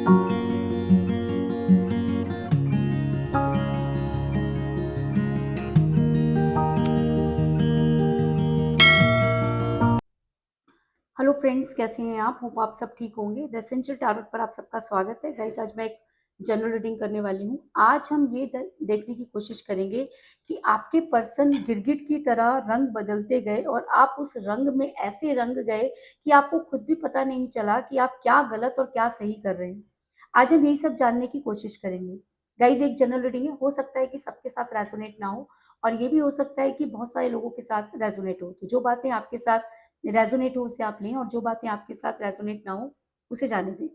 Hello friends, कैसे हैं आप? होप आप सब ठीक होंगे। द एसेंशियल टैरोट पर आप सबका स्वागत है। गाइस, आज मैं एक जनरल रीडिंग करने वाली हूँ। आज हम ये देखने की कोशिश करेंगे कि आपके पर्सन गिरगिट की तरह रंग बदलते गए और आप उस रंग में ऐसे रंग गए कि आपको खुद भी पता नहीं चला कि आप क्या गलत और क्या सही कर रहे हैं। आज हम यही सब जानने की कोशिश करेंगे। गाइज, एक जनरल रीडिंग है, हो सकता है कि सबके साथ रेजोनेट ना हो और ये भी हो सकता है कि बहुत सारे लोगों के साथ रेजोनेट हो। तो जो बातें आपके साथ रेजोनेट हो उसे आप लें और जो बातें आपके साथ रेजोनेट ना हो उसे जाने दें।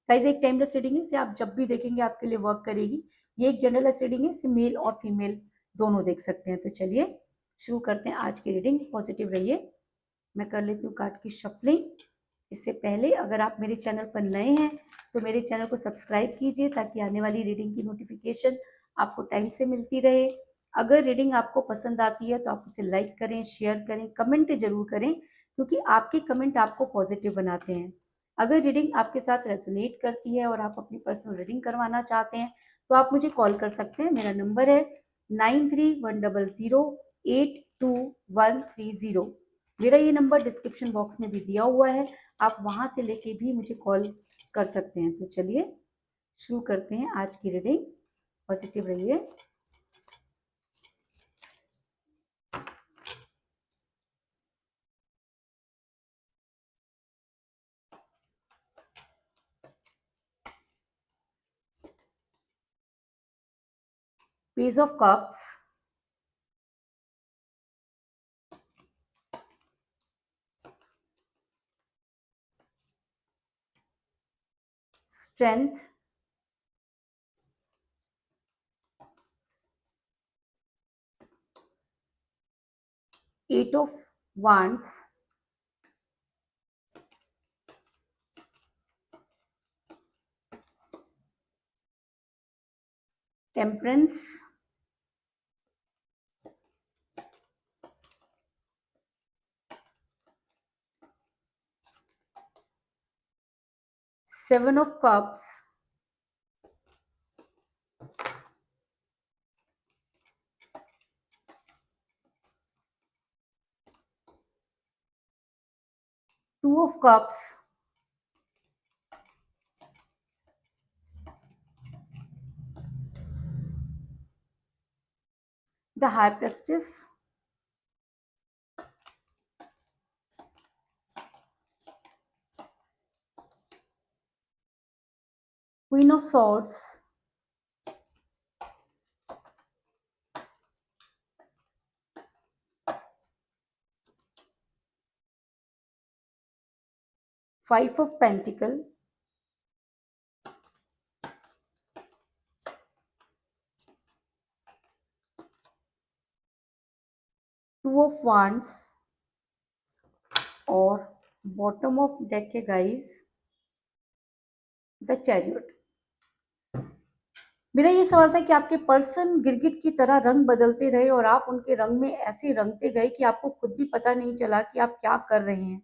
गाइज, एक टाइमलेस रीडिंग है, इसे आप जब भी देखेंगे आपके लिए वर्क करेगी। ये एक जनरलेस रीडिंग है, इसे मेल और फीमेल दोनों देख सकते हैं। तो चलिए शुरू करते हैं आज की रीडिंग। पॉजिटिव रहिए। मैं कर लेती हूँ कार्ड की शफलिंग। इससे पहले अगर आप मेरे चैनल पर नए हैं तो मेरे चैनल को सब्सक्राइब कीजिए ताकि आने वाली रीडिंग की नोटिफिकेशन आपको टाइम से मिलती रहे। अगर रीडिंग आपको पसंद आती है तो आप उसे लाइक करें, शेयर करें, कमेंट जरूर करें, क्योंकि आपके कमेंट आपको पॉजिटिव बनाते हैं। अगर रीडिंग आपके साथ रेजोनेट करती है और आप अपनी पर्सनल रीडिंग करवाना चाहते हैं तो आप मुझे कॉल कर सकते हैं। मेरा नंबर है 9310082130। मेरा ये नंबर डिस्क्रिप्शन बॉक्स में भी दिया हुआ है, आप वहां से लेके भी मुझे कॉल कर सकते हैं। तो चलिए शुरू करते हैं आज की रीडिंग। पॉजिटिव रहिए। Page of cups, strength, eight of wands, temperance, seven of cups, two of cups, the high priestess, queen of swords, five of pentacle, two of wands और बॉटम ऑफ डेक है guys the chariot. मेरा ये सवाल था कि आपके person गिरगिट की तरह रंग बदलते रहे और आप उनके रंग में ऐसे रंगते गए कि आपको खुद भी पता नहीं चला कि आप क्या कर रहे हैं।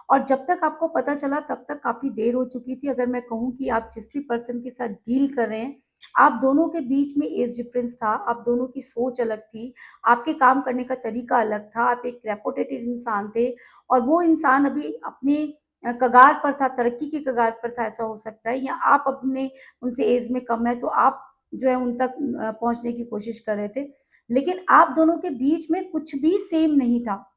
और जब तक आपको पता चला तब तक काफी देर हो चुकी थी। अगर मैं कहूँ कि आप जिस भी पर्सन के साथ डील कर रहे हैं, आप दोनों के बीच में एज डिफरेंस था, आप दोनों की सोच अलग थी, आपके काम करने का तरीका अलग था, आप एक रेपुटेटेड इंसान थे और वो इंसान अभी अपने कगार पर था, तरक्की के कगार पर था, ऐसा हो सकता है। या आप अपने उनसे एज में कम है तो आप जो है उन तक पहुंचने की कोशिश कर रहे थे, लेकिन आप दोनों के बीच में कुछ भी सेम नहीं था।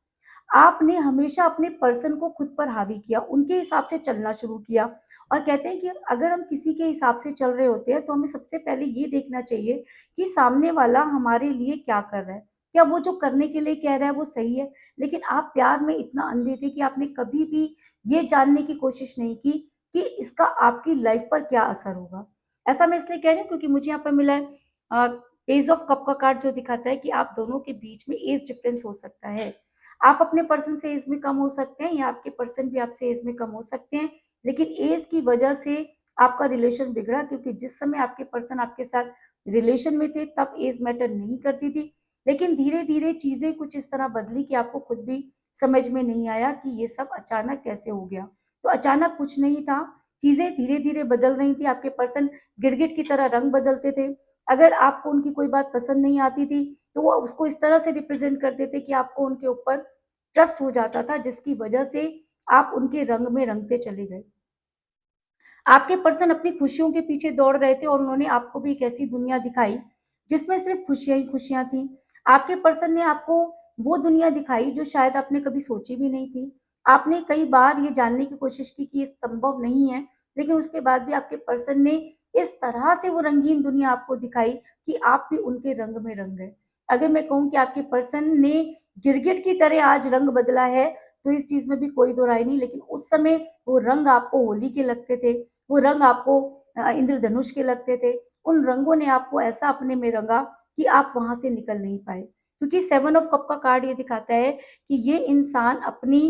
आपने हमेशा अपने पर्सन को खुद पर हावी किया, उनके हिसाब से चलना शुरू किया। और कहते हैं कि अगर हम किसी के हिसाब से चल रहे होते हैं तो हमें सबसे पहले ये देखना चाहिए कि सामने वाला हमारे लिए क्या कर रहा है, क्या वो जो करने के लिए कह रहा है वो सही है। लेकिन आप प्यार में इतना अंधे थे कि आपने कभी भी ये जानने की कोशिश नहीं की कि इसका आपकी लाइफ पर क्या असर होगा। ऐसा मैं इसलिए कह रही हूँ क्योंकि मुझे यहाँ पर मिला है पेज ऑफ कप का कार्ड, जो दिखाता है कि आप दोनों के बीच में एज डिफरेंस हो सकता है। आप अपने पर्सन से एज में कम हो सकते हैं या आपके पर्सन भी आपसे एज में कम हो सकते हैं, लेकिन एज की वजह से आपका रिलेशन बिगड़ा, क्योंकि जिस समय आपके पर्सन आपके साथ रिलेशन में थे तब एज मैटर नहीं करती थी। लेकिन धीरे धीरे चीजें कुछ इस तरह बदली कि आपको खुद भी समझ में नहीं आया कि ये सब अचानक कैसे हो गया। तो अचानक कुछ नहीं था, चीज़ें धीरे-धीरे बदल रही थी, आपके पर्सन गिरगिट की तरह रंग बदलते थे। अगर आपको उनकी कोई बात पसंद नहीं आती थी, तो वो उसको इस तरह से रिप्रेज़ेंट करते थे कि आपको उनके ऊपर ट्रस्ट हो जाता था, जिसकी वजह से आप उनके रंग में रंगते चले गए। आपके पर्सन अपनी खुशियों के पीछे दौड़ रहे थे और उन्होंने आपको भी एक ऐसी दुनिया दिखाई जिसमें सिर्फ खुशियां ही खुशियां थी। आपके पर्सन ने आपको वो दुनिया दिखाई जो शायद आपने कभी सोची भी नहीं थी। आपने कई बार ये जानने की कोशिश की कि ये संभव नहीं है, लेकिन उसके बाद भी आपके पर्सन ने इस तरह से वो रंगीन दुनिया आपको दिखाई कि आप भी उनके रंग में रंग गए। अगर मैं कहूँ कि आपके पर्सन ने गिरगिट की तरह आज रंग बदला है, तो इस चीज में भी कोई दो राय नहीं, लेकिन उस समय वो रंग आपको होली के लगते थे, वो रंग आपको इंद्रधनुष के लगते थे। उन रंगों ने आपको ऐसा अपने में रंगा कि आप वहां से निकल नहीं पाए, क्योंकि सेवन ऑफ कप का कार्ड ये दिखाता है कि ये इंसान अपनी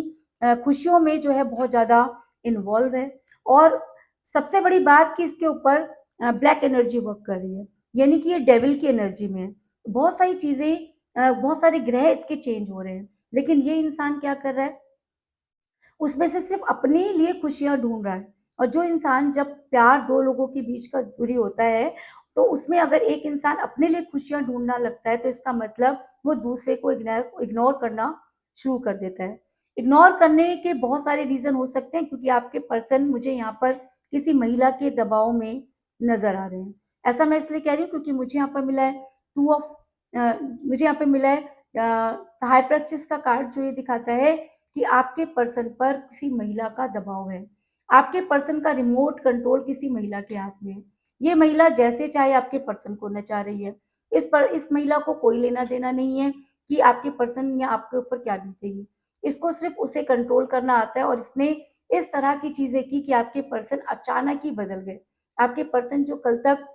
खुशियों में जो है बहुत ज्यादा इन्वॉल्व है। और सबसे बड़ी बात कि इसके ऊपर ब्लैक एनर्जी वर्क कर रही है, यानी कि ये डेविल की एनर्जी में है। बहुत सारी चीजें, बहुत सारे ग्रह इसके चेंज हो रहे हैं, लेकिन ये इंसान क्या कर रहा है, उसमें से सिर्फ अपने लिए खुशियां ढूंढ रहा है। और जो इंसान, जब प्यार दो लोगों के बीच का दूरी होता है, तो उसमें अगर एक इंसान अपने लिए खुशियां ढूंढना लगता है, तो इसका मतलब वो दूसरे को इग्नोर करना शुरू कर देता है। इग्नोर करने के बहुत सारे रीजन हो सकते हैं, क्योंकि आपके पर्सन मुझे यहाँ पर किसी महिला के दबाव में नजर आ रहे हैं। ऐसा मैं इसलिए कह रही हूँ क्योंकि मुझे यहाँ पर मिला है टू ऑफ मुझे यहाँ पे मिला है हाई प्रेस्टिस का कार्ड, जो ये दिखाता है कि आपके पर्सन पर किसी महिला का दबाव है। आपके पर्सन का रिमोट कंट्रोल किसी महिला के हाथ में है। ये महिला जैसे चाहे आपके पर्सन को नचा रही है। इस महिला को कोई लेना देना नहीं है कि आपके पर्सन या आपके ऊपर क्या बीतेगी। इसको सिर्फ उसे कंट्रोल करना आता है, और इसने इस तरह की चीजें की कि आपके पर्सन अचानक ही बदल गए। आपके पर्सन जो कल तक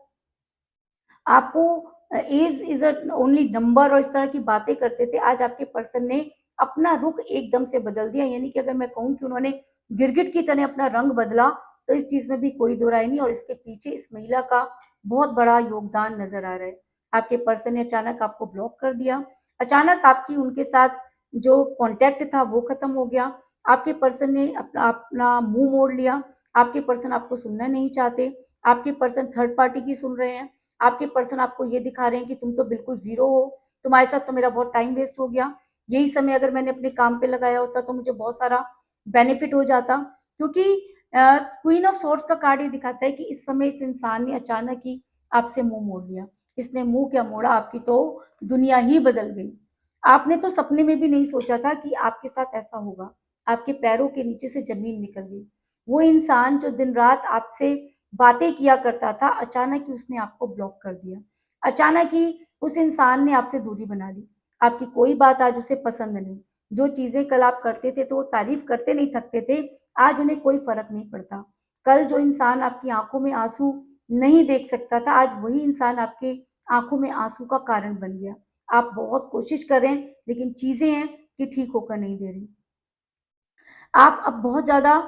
आपको age is a only number और इस तरह की बातें करते थे, आज आपके पर्सन ने अपना रुख एकदम से बदल दिया। यानी कि अगर मैं कहूँ कि उन्होंने गिरगिट की तरह अपना रंग बदला, तो इस चीज में भी कोई दो राय नहीं, और इसके पीछे इस महिला का बहुत बड़ा योगदान नजर आ रहा है। आपके पर्सन ने अचानक आपको ब्लॉक कर दिया, अचानक आपकी उनके साथ जो कांटेक्ट था वो खत्म हो गया। आपके पर्सन ने अपना अपना मुंह मोड़ लिया। आपके पर्सन आपको सुनना नहीं चाहते। आपके पर्सन थर्ड पार्टी की सुन रहे हैं। आपके पर्सन आपको ये दिखा रहे हैं कि तुम तो बिल्कुल ज़ीरो हो, तुम्हारे साथ तो मेरा बहुत टाइम वेस्ट हो गया। यही समय अगर मैंने अपने काम पे लगाया होता तो मुझे बहुत सारा बेनिफिट हो जाता। क्योंकि क्वीन ऑफ सॉर्ड्स का कार्ड ये दिखाता है कि इस समय इस इंसान ने अचानक ही आपसे मुंह मोड़ लिया। इसने मुंह क्या मोड़ा, आपकी तो दुनिया ही बदल गई। आपने तो सपने में भी नहीं सोचा था कि आपके साथ ऐसा होगा। आपके पैरों के नीचे से जमीन निकल गई। वो इंसान जो दिन रात आपसे बातें किया करता था, अचानक ही उसने आपको ब्लॉक कर दिया। अचानक ही उस इंसान ने आपसे दूरी बना ली। आपकी कोई बात आज उसे पसंद नहीं। जो चीजें कल आप करते थे तो वो तारीफ करते नहीं थकते थे, आज उन्हें कोई फर्क नहीं पड़ता। कल जो इंसान आपकी आंखों में आंसू नहीं देख सकता था, आज वही इंसान आपके आंखों में आंसू का कारण बन गया। आप बहुत कोशिश करें, लेकिन चीजें हैं कि ठीक होकर नहीं दे रही। आप अब बहुत ज़्यादा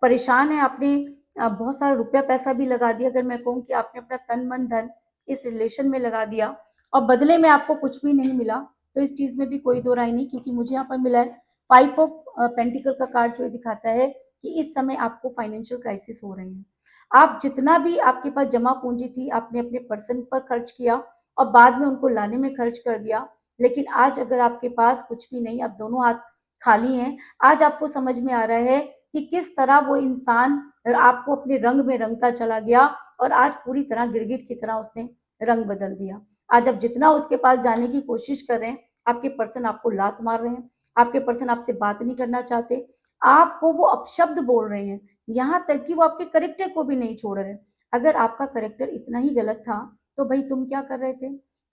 परेशान हैं। आपने बहुत सारा रुपया पैसा भी लगा दिया। अगर मैं कहूँ कि आपने अपना तन मन धन इस रिलेशन में लगा दिया और बदले में आपको कुछ भी नहीं मिला, तो इस चीज़ में भी कोई दो राय नहीं, क्योंकि मुझे यहाँ पर मिला है फाइव ऑफ पेंटिकल का कार्ड, जो ये दिखाता है कि इस समय आपको फाइनेंशियल क्राइसिस हो रहे हैं। आप जितना भी आपके पास जमा पूंजी थी, आपने अपने पर्सन पर खर्च किया और बाद में उनको लाने में खर्च कर दिया। लेकिन आज अगर आपके पास कुछ भी नहीं, आप दोनों हाथ खाली हैं। आज आपको समझ में आ रहा है कि किस तरह वो इंसान आपको अपने रंग में रंगता चला गया, और आज पूरी तरह गिरगिट की तरह उसने रंग बदल दिया। आज आप जितना उसके पास जाने की कोशिश कर रहे हैं, आपके पर्सन आपको लात मार रहे हैं। आपके पर्सन आपसे बात नहीं करना चाहते। आपको वो अपशब्द बोल रहे हैं, यहाँ तक कि वो आपके करेक्टर को भी नहीं छोड़ रहे। अगर आपका करेक्टर इतना ही गलत था, तो भाई तुम क्या कर रहे थे,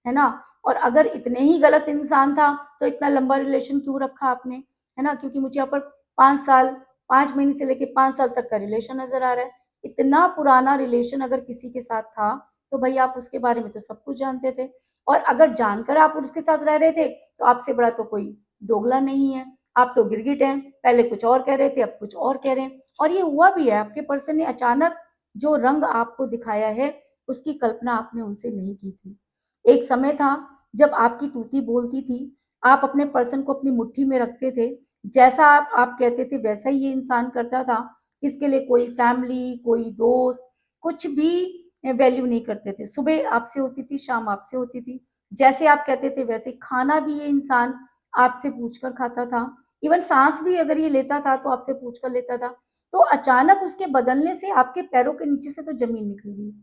है ना? और अगर इतने ही गलत इंसान था, तो इतना लंबा रिलेशन क्यों रखा आपने, है ना? क्योंकि मुझे यहाँ पर 5 साल, 5 महीने से लेके 5 साल तक का रिलेशन नजर आ रहा है। इतना पुराना रिलेशन अगर किसी के साथ था, तो भाई आप उसके बारे में तो सब कुछ जानते थे। और अगर जानकर आप उसके साथ रह रहे थे, तो आपसे बड़ा तो कोई दोगला नहीं है। आप तो गिरगिट हैं, पहले कुछ और कह रहे थे, अब कुछ और कह रहे हैं। और ये हुआ भी है, आपके पर्सन ने अचानक जो रंग आपको दिखाया है, उसकी कल्पना आपने उनसे नहीं की थी। एक समय था जब आपकी तूती बोलती थी, आप अपने पर्सन को अपनी मुट्ठी में रखते थे, जैसा आप कहते थे वैसा ही ये इंसान करता था। किसके लिए कोई फैमिली, कोई दोस्त, कुछ भी वैल्यू नहीं करते थे। सुबह आपसे होती थी, शाम आपसे होती थी। जैसे आप कहते थे वैसे खाना भी ये इंसान आपसे पूछकर खाता था। इवन सांस भी अगर ये लेता था तो आपसे पूछ कर लेता था। तो अचानक उसके बदलने से आपके पैरों के नीचे से तो जमीन निकल गई।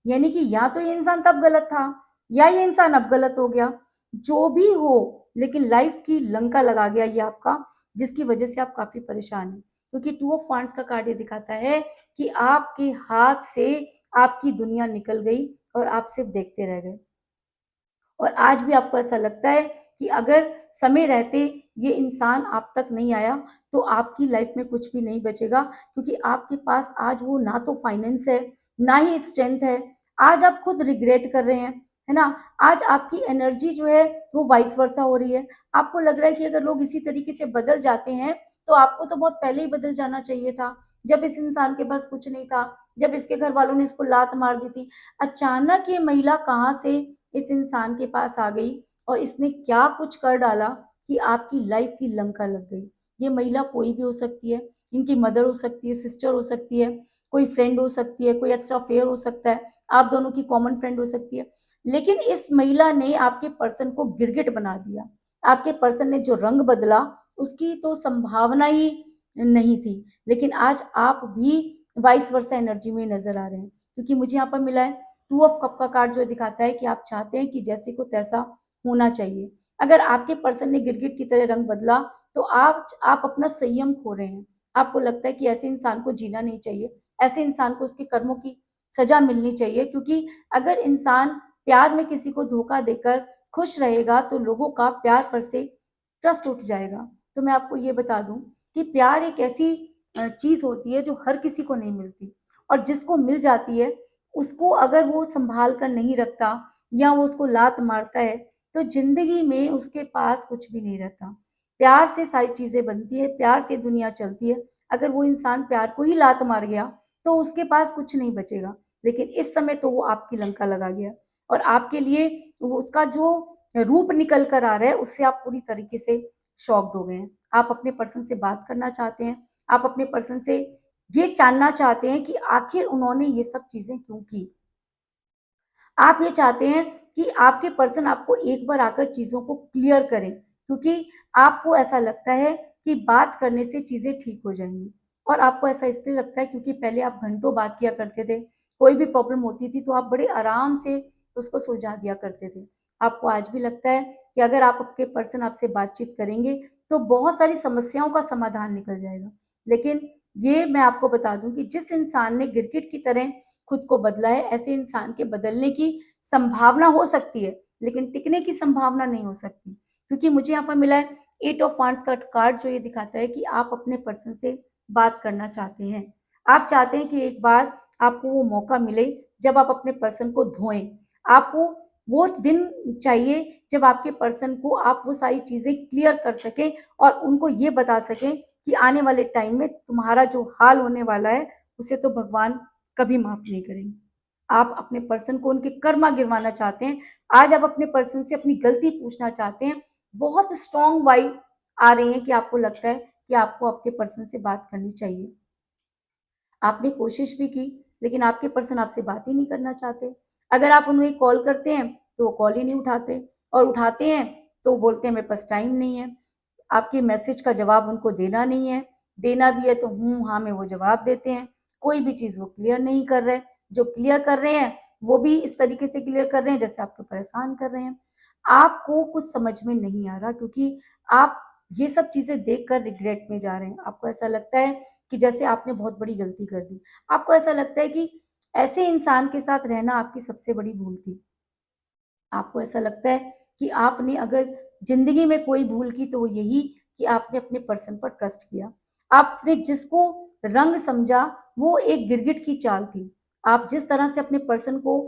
यानी कि या तो ये इंसान तब गलत था या ये इंसान अब गलत हो गया। जो भी हो, लेकिन लाइफ की लंका लगा गया ये आपका, जिसकी वजह से आप काफी परेशान हैं। क्योंकि टू ऑफ वांड्स का कार्ड ये दिखाता है कि आपके हाथ से आपकी दुनिया निकल गई और आप सिर्फ देखते रह गए। और आज भी आपको ऐसा लगता है कि अगर समय रहते ये इंसान आप तक नहीं आया तो आपकी लाइफ में कुछ भी नहीं बचेगा, क्योंकि आपके पास आज वो ना तो फाइनेंस है, ना ही स्ट्रेंथ है। आज आप खुद रिग्रेट कर रहे हैं, है ना? आज आपकी एनर्जी जो है वो वाइस वर्सा हो रही है। आपको लग रहा है कि अगर लोग इसी तरीके से बदल जाते हैं तो आपको तो बहुत पहले ही बदल जाना चाहिए था, जब इस इंसान के पास कुछ नहीं था, जब इसके घर वालों ने इसको लात मार दी थी। अचानक ये महिला कहाँ से इस इंसान के पास आ गई और इसने क्या कुछ कर डाला कि आपकी लाइफ की लंका लग गई। ये महिला कोई भी हो सकती है, इनकी मदर हो सकती है, सिस्टर हो सकती है, कोई फ्रेंड हो सकती है, कोई एक्स्ट्रा अफेयर हो सकता है, आप दोनों की कॉमन फ्रेंड हो सकती है। लेकिन इस महिला ने आपके पर्सन को गिरगिट बना दिया। आपके पर्सन ने जो रंग बदला उसकी तो संभावना ही नहीं थी। लेकिन आज आप भी वाइस वर्सा एनर्जी में नजर आ रहे हैं, क्योंकि मुझे यहाँ पर मिला है टू ऑफ कप का कार्ड, जो दिखाता है कि आप चाहते हैं कि जैसे को तैसा होना चाहिए। अगर आपके पर्सन ने गिरगिट की तरह रंग बदला तो आप अपना संयम खो रहे हैं। आपको लगता है कि ऐसे इंसान को जीना नहीं चाहिए, ऐसे इंसान को उसके कर्मों की सजा मिलनी चाहिए। क्योंकि अगर इंसान प्यार में किसी को धोखा देकर खुश रहेगा तो लोगों का प्यार पर से ट्रस्ट उठ जाएगा। तो मैं आपको ये बता दूं कि प्यार एक ऐसी चीज होती है जो हर किसी को नहीं मिलती, और जिसको मिल जाती है उसको अगर वो संभाल कर नहीं रखता या वो उसको लात मारता है तो जिंदगी में उसके पास कुछ भी नहीं रहता। प्यार से सारी चीजें बनती है, प्यार से दुनिया चलती है। अगर वो इंसान प्यार को ही लात मार गया तो उसके पास कुछ नहीं बचेगा। लेकिन इस समय तो वो आपकी लंका लगा गया, और आपके लिए वो उसका जो रूप निकल कर आ रहा है उससे आप पूरी तरीके से शॉक्ड हो गए हैं। आप अपने पर्सन से बात करना चाहते हैं, आप अपने पर्सन से ये जानना चाहते हैं कि आखिर उन्होंने ये सब चीजें क्यों की। आप ये चाहते हैं कि आपके पर्सन आपको एक बार आकर चीजों को क्लियर करें, क्योंकि आपको ऐसा लगता है कि बात करने से चीजें ठीक हो जाएंगी। और आपको ऐसा इसलिए लगता है क्योंकि पहले आप घंटों बात किया करते थे, कोई भी प्रॉब्लम होती थी तो आप बड़े आराम से उसको सुलझा दिया करते थे। आपको आज भी लगता है कि अगर आप आपके पर्सन आपसे बातचीत करेंगे तो बहुत सारी समस्याओं का समाधान निकल जाएगा। लेकिन ये मैं आपको बता दूं कि जिस इंसान ने गिरगिट की तरह खुद को बदला है, ऐसे इंसान के बदलने की संभावना हो सकती है, लेकिन टिकने की संभावना नहीं हो सकती। क्योंकि मुझे यहाँ पर मिला है एट ऑफ वांड्स का कार्ड, जो ये दिखाता है कि आप अपने पर्सन से बात करना चाहते हैं। आप चाहते हैं कि एक बार आपको वो मौका मिले जब आप अपने पर्सन को धोएं। आपको वो दिन चाहिए जब आपके पर्सन को आप वो सारी चीजें क्लियर कर सकें और उनको ये बता सकें कि आने वाले टाइम में तुम्हारा जो हाल होने वाला है उसे तो भगवान कभी माफ नहीं करेंगे। आप अपने पर्सन को उनके कर्मा गिरवाना चाहते हैं। आज आप अपने पर्सन से अपनी गलती पूछना चाहते हैं। बहुत स्ट्रांग वाइब आ रही है कि आपको लगता है कि आपको आपके पर्सन से बात करनी चाहिए। आपने कोशिश भी की, लेकिन आपके पर्सन आपसे बात ही नहीं करना चाहते। अगर आप उन्हें कॉल करते हैं तो वो कॉल ही नहीं उठाते, और उठाते हैं तो बोलते हैं मेरे पास टाइम नहीं है। आपके मैसेज का जवाब उनको देना नहीं है, देना भी है तो हाँ में वो जवाब देते हैं। कोई भी चीज़ वो क्लियर नहीं कर रहे। जो क्लियर कर रहे हैं वो भी इस तरीके से क्लियर कर रहे हैं जैसे आपको परेशान कर रहे हैं। आपको कुछ समझ में नहीं आ रहा, क्योंकि आप ये सब चीज़ें देखकर रिग्रेट में जा रहे हैं। आपको ऐसा लगता है कि जैसे आपने बहुत बड़ी गलती कर दी। आपको ऐसा लगता है कि ऐसे इंसान के साथ रहना आपकी सबसे बड़ी भूल थी। आपको ऐसा लगता है कि आपने अगर ज़िंदगी में कोई भूल की तो वो यही कि आपने अपने पर्सन पर ट्रस्ट किया। आपने जिसको रंग समझा वो एक गिरगिट की चाल थी। आप जिस तरह से अपने पर्सन को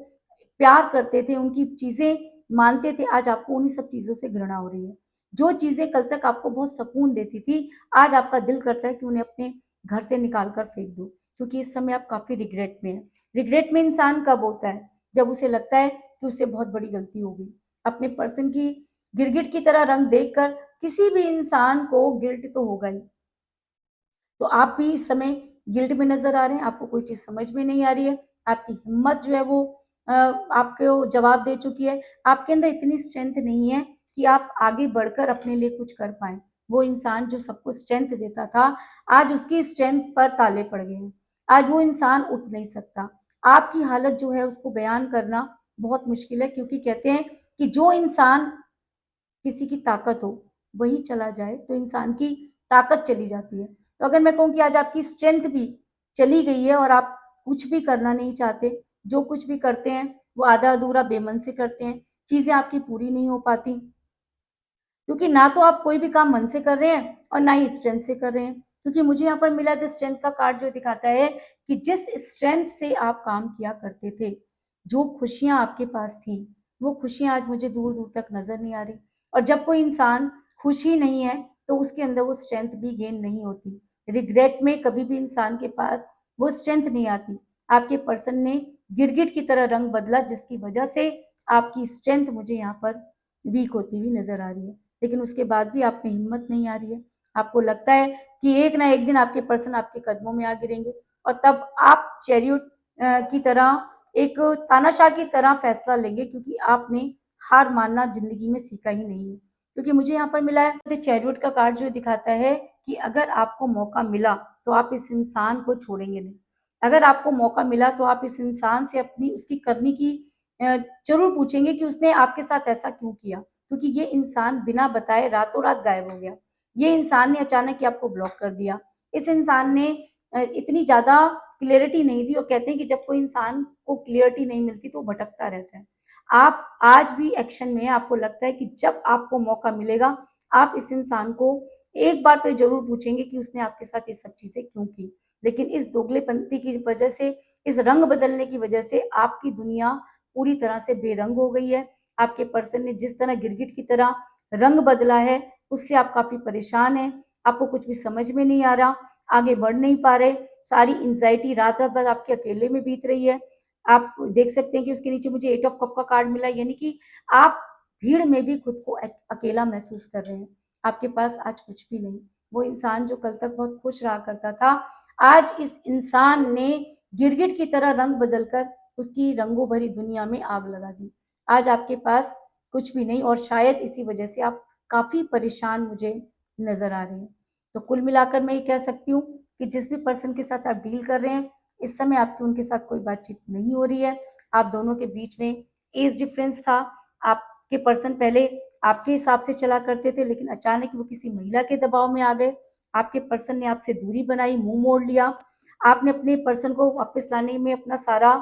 प्यार करते थे, उनकी चीज़ें मानते थे, आज आपको उन्हीं सब चीज़ों से घृणा हो रही है। जो चीज़ें कल तक आपको बहुत सुकून देती थी, आज आपका दिल करता है कि उन्हें अपने घर से निकाल कर फेंक दो, क्योंकि इस समय आप काफ़ी रिग्रेट में हैं। रिग्रेट में इंसान कब होता है? जब उसे लगता है कि उससे बहुत बड़ी गलती हो गई। अपने पर्सन की गिरगिट की तरह रंग देखकर किसी भी इंसान को गिल्ट तो होगा ही। तो आप भी इस समय गिल्ट में नज़र आ रहे हैं, आपको कोई चीज़ समझ में नहीं आ रही है, आपकी हिम्मत जो है वो आपको जवाब दे चुकी है, आपके अंदर इतनी स्ट्रेंथ नहीं है कि आप आगे बढ़कर अपने लिए कुछ कर पाएँ। वो इंसान जो सबको स्ट्रेंथ देता था, आज उसकी स्ट्रेंथ पर ताले पड़ गए हैं। आज वो इंसान उठ नहीं सकता। आपकी हालत जो है उसको बयान करना बहुत मुश्किल है, क्योंकि कहते हैं कि जो इंसान किसी की ताकत हो, वही चला जाए तो इंसान की ताकत चली जाती है। तो अगर मैं कहूँ कि आज आपकी स्ट्रेंथ भी चली गई है और आप कुछ भी करना नहीं चाहते, जो कुछ भी करते हैं वो आधा-अधूरा बेमन से करते हैं, चीज़ें आपकी पूरी नहीं हो पाती। क्योंकि ना तो आप कोई भी काम मन से कर रहे हैं और ना ही स्ट्रेंथ से कर रहे हैं। क्योंकि मुझे यहाँ पर मिला द स्ट्रेंथ का कार्ड जो दिखाता है कि जिस स्ट्रेंथ से आप काम किया करते थे, जो खुशियाँ आपके पास थी, वो खुशियाँ आज मुझे दूर-दूर तक नज़र नहीं आ रही। और जब कोई इंसान खुश ही नहीं है, तो उसके अंदर वो स्ट्रेंथ भी गेन नहीं होती। रिग्रेट में कभी भी इंसान के पास वो स्ट्रेंथ नहीं आती। आपके पर्सन ने गिरगिट की तरह रंग बदला, जिसकी वजह से आपकी स्ट्रेंथ मुझे यहाँ पर वीक होती हुई नज़र आ रही है। लेकिन उसके बाद भी आप में हिम्मत नहीं आ रही है। आपको लगता है कि एक ना एक दिन आपके पर्सन आपके कदमों में आ गिरेंगे और तब आप चैरियट की तरह एक तानाशाह की तरह फैसला लेंगे, क्योंकि आपने हार मानना ज़िंदगी में सीखा ही नहीं है। क्योंकि मुझे यहाँ पर मिला है चैरियट का कार्ड जो दिखाता है कि अगर आपको मौका मिला तो आप इस इंसान को छोड़ेंगे नहीं। अगर आपको मौका मिला तो आप इस इंसान से अपनी उसकी करनी की ज़रूर पूछेंगे कि उसने आपके साथ ऐसा क्यों किया? क्योंकि ये इंसान बिना बताए रातों-रात गायब हो गया। ये इंसान ने अचानक ही आपको ब्लॉक कर दिया। इस इंसान ने इतनी ज़्यादा क्लैरिटी नहीं दी, और कहते हैं कि जब कोई इंसान को क्लैरिटी नहीं मिलती तो वो भटकता रहता है। आप आज भी एक्शन में हैं, आपको लगता है कि जब आपको मौका मिलेगा, आप इस इंसान को एक बार तो ज़रूर पूछेंगे कि उसने आपके साथ ये सब चीज़ें क्यों की। लेकिन इस दोगलेपंती की वजह से, इस रंग बदलने की वजह से आपकी दुनिया पूरी तरह से बेरंग हो गई है। आपके पर्सन ने जिस तरह गिरगिट की तरह रंग बदला है, उससे आप काफ़ी परेशान हैं। आपको कुछ भी समझ में नहीं आ रहा, आगे बढ़ नहीं पा रहे, सारी एंग्ज़ायटी रात-रात भर आपके अकेले में बीत रही है। आप देख सकते हैं कि उसके नीचे मुझे 8 ऑफ कप का कार्ड मिला है, यानी कि आप भीड़ में भी खुद को अकेला महसूस कर रहे हैं। आपके पास आज कुछ भी नहीं। वो इंसान जो कल तक बहुत खुश रहा करता था, आज इस इंसान ने गिरगिट की तरह रंग बदलकर उसकी रंगों भरी दुनिया में आग लगा दी। आज आपके पास कुछ भी नहीं, और शायद इसी वजह से आप काफ़ी परेशान मुझे नज़र आ रहे हैं। तो कुल मिलाकर मैं ये कह सकती हूँ कि जिस भी पर्सन के साथ आप डील कर रहे हैं, इस समय आपकी उनके साथ कोई बातचीत नहीं हो रही है। आप दोनों के बीच में एज डिफरेंस था। आपके पर्सन पहले आपके हिसाब से चला करते थे, लेकिन अचानक वो किसी महिला के दबाव में आ गए। आपके पर्सन ने आपसे दूरी बनाई, मुँह मोड़ लिया। आपने अपने पर्सन को वापस लाने में अपना सारा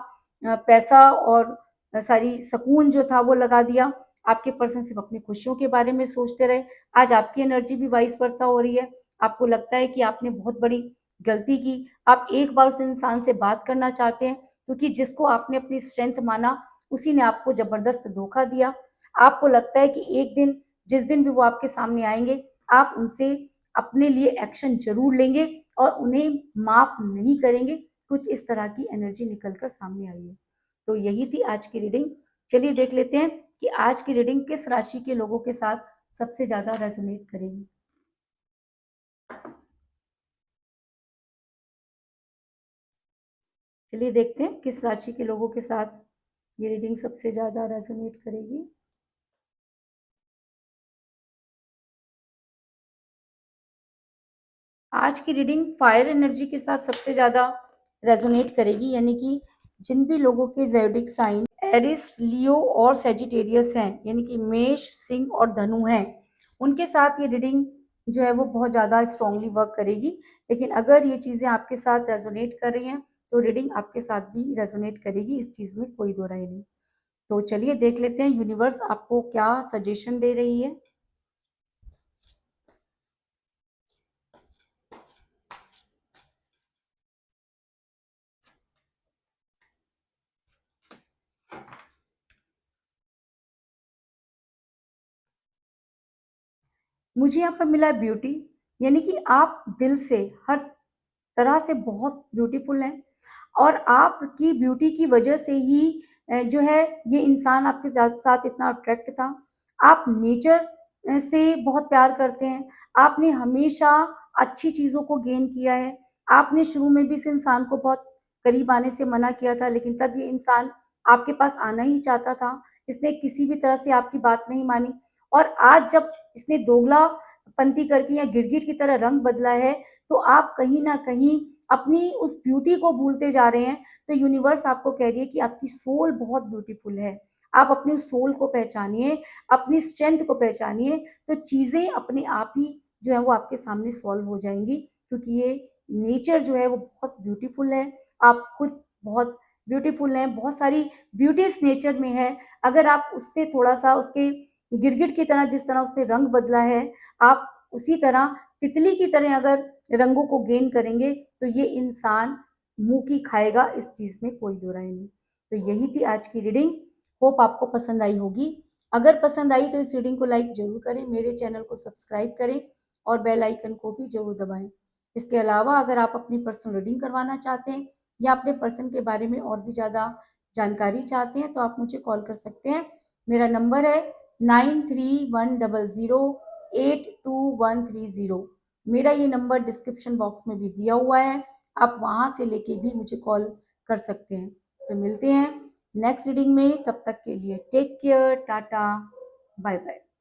पैसा और सारी सुकून जो था वो लगा दिया। आपके पर्सन सिर्फ़ अपनी खुशियों के बारे में सोचते रहे। आज आपकी एनर्जी भी वाइस वर्सा हो रही है। आपको लगता है कि आपने बहुत बड़ी गलती की। आप एक बार उस इंसान से बात करना चाहते हैं, क्योंकि जिसको आपने अपनी स्ट्रेंथ माना, उसी ने आपको ज़बरदस्त धोखा दिया। आपको लगता है कि एक दिन, जिस दिन भी वो आपके सामने आएँगे, आप उनसे अपने लिए एक्शन ज़रूर लेंगे और उन्हें माफ़ नहीं करेंगे। कुछ इस तरह की एनर्जी निकल कर सामने आई है। तो यही थी आज की रीडिंग। चलिए देख लेते हैं कि आज की रीडिंग किस राशि के लोगों के साथ सबसे ज़्यादा रेज़ोनेट करेगी। चलिए देखते हैं किस राशि के लोगों के साथ ये रीडिंग सबसे ज़्यादा रेज़ोनेट करेगी। आज की रीडिंग फायर एनर्जी के साथ सबसे ज़्यादा रेजोनेट करेगी, यानी कि जिन भी लोगों के ज़ोडिक साइन एरिस, लियो और सेजिटेरियस हैं, यानी कि मेष, सिंह और धनु हैं, उनके साथ ये रीडिंग जो है वो बहुत ज़्यादा स्ट्रांगली वर्क करेगी। लेकिन अगर ये चीज़ें आपके साथ रेजोनेट कर रही हैं, तो रीडिंग आपके साथ भी रेजोनेट करेगी, इस चीज़ में कोई दो राय नहीं। तो चलिए देख लेते हैं यूनिवर्स आपको क्या सजेशन दे रही है। मुझे यहाँ पर मिला है ब्यूटी, यानी कि आप दिल से हर तरह से बहुत ब्यूटीफुल हैं, और आपकी ब्यूटी की वजह से ही जो है ये इंसान आपके साथ इतना अट्रैक्ट था। आप नेचर से बहुत प्यार करते हैं। आपने हमेशा अच्छी चीज़ों को गेन किया है। आपने शुरू में भी इस इंसान को बहुत करीब आने से मना किया था, लेकिन तब ये इंसान आपके पास आना ही चाहता था। इसने किसी भी तरह से आपकी बात नहीं मानी और आज जब इसने दोगलापंती करके या गिरगिट की तरह रंग बदला है, तो आप कहीं न कहीं अपनी उस ब्यूटी को भूलते जा रहे हैं। तो यूनिवर्स आपको कह रही है कि आपकी सोल बहुत ब्यूटीफुल है। आप अपनी सोल को पहचानिए, अपनी स्ट्रेंथ को पहचानिए, तो चीज़ें अपने आप ही जो है वो आपके सामने सॉल्व हो जाएँगी, क्योंकि ये नेचर जो है वो बहुत ब्यूटीफुल है। आप खुद बहुत ब्यूटीफुल हैं, बहुत सारी ब्यूटी इस नेचर में है। अगर आप उससे थोड़ा-सा उसके गिरगिट की तरह जिस तरह उसने रंग बदला है, आप उसी तरह तितली की तरह अगर रंगों को गेन करेंगे, तो ये इंसान मुँह की खाएगा, इस चीज़ में कोई दो राय नहीं। तो यही थी आज की रीडिंग, होप आपको पसंद आई होगी। अगर पसंद आई तो इस रीडिंग को लाइक ज़रूर करें, मेरे चैनल को सब्सक्राइब करें और बेल आइकन को भी ज़रूर दबाएँ। इसके अलावा अगर आप अपनी पर्सनल रीडिंग करवाना चाहते हैं या अपने पर्सन के बारे में और भी ज़्यादा जानकारी चाहते हैं, तो आप मुझे कॉल कर सकते हैं। मेरा नंबर है 9310082130। मेरा ये नंबर डिस्क्रिप्शन बॉक्स में भी दिया हुआ है, आप वहाँ से लेके भी मुझे कॉल कर सकते हैं। तो मिलते हैं नेक्स्ट रीडिंग में, तब तक के लिए take care, tata, bye bye.